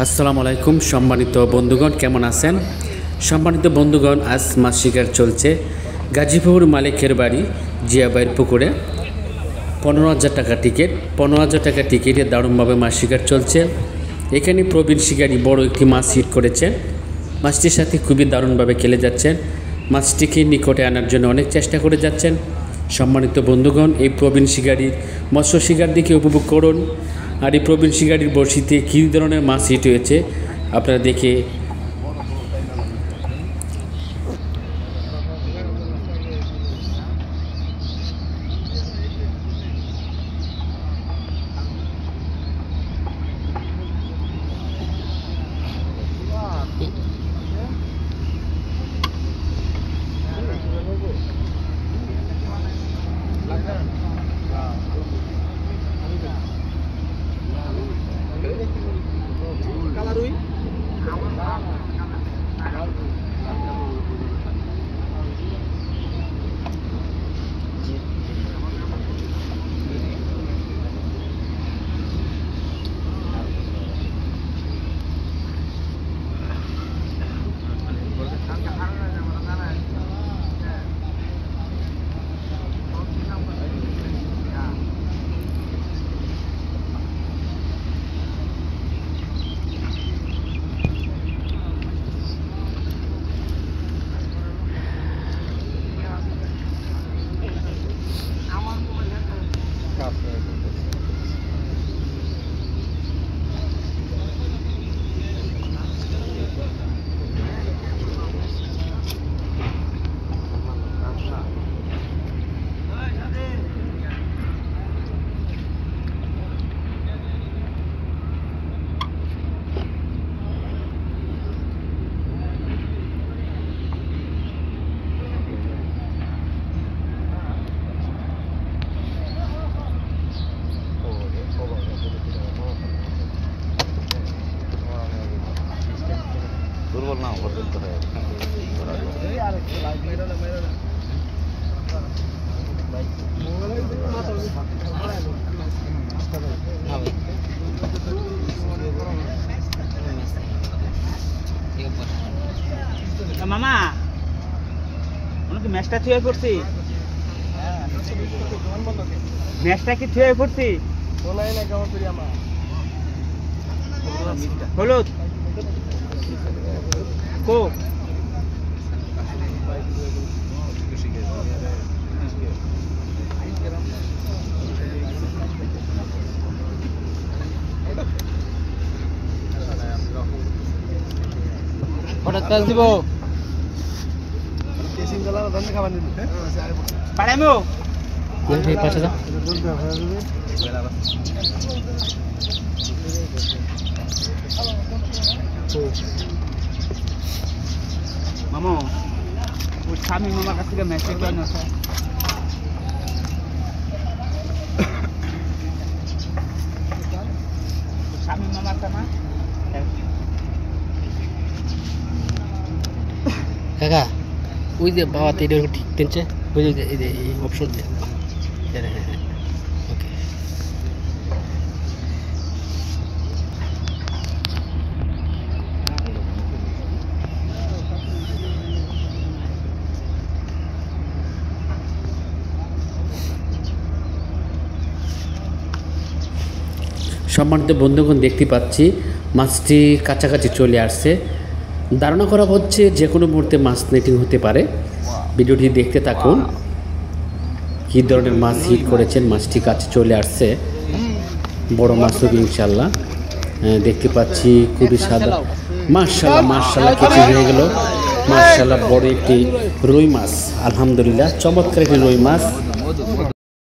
আসসালামু আলাইকুম সম্মানিত বন্ধুগণ, কেমন আছেন? সম্মানিত বন্ধুগণ, আজ মাছ শিকার চলছে গাজীপুর মালিকের বাড়ি জিয়াবাইয়ের পুকুরে। 15,000 টাকা টিকিট। 15,000 টাকা টিকিটে দারুণভাবে মাছ শিকার চলছে। এখানে প্রবীণ শিকারী বড় একটি মাছ হিট করেছেন। মাছটির সাথে খুবই দারুণভাবে খেলে যাচ্ছেন। মাছটিকে নিকটে আনার জন্য অনেক চেষ্টা করে যাচ্ছেন। সম্মানিত বন্ধুগণ, এই প্রবীণ শিকারীর মৎস্য শিকার দিকে উপভোগ করুন। আর এই প্রবীণ শিকারীর বড়শিতে কী ধরনের মাছ হিট হয়েছে আপনারা দেখে দুর্বল না পর্যন্ত মামা কি ম্যাচটা থুয়ে পড়ছি? ম্যাচটা কি থুয়ে পড়ছি? হলুদ কো হঠাৎ কাজ দিব পাড়াইমো পাশে যা মামা ওই স্বামী মামার কাছ থেকে মেসেজ কেন স্বামী মামারটা না কাকা ওই যে বাবা এটা ঠিক কিনছে ওই যে অপশন দিয়ে ওকে সম্মানিত বন্ধুগণ, দেখতে পাচ্ছি মাছটি কাছাকাছি চলে আসছে। ধারণা করা হচ্ছে যে কোনো মুহূর্তে মাছ নেটিং হতে পারে। ভিডিওটি দেখতে থাকুন। কী ধরনের মাছ হিট করেছেন, মাছটি কাছে চলে আসছে। বড় মাছ হবে ইনশাল্লাহ। দেখতে পাচ্ছি খুবই সাদা। মাশাআল্লাহ মাশাআল্লাহ কিছু হয়ে গেল। মাশাআল্লাহ বড় একটি রুই মাছ। আলহামদুলিল্লাহ চমৎকার একটি রুই মাছ।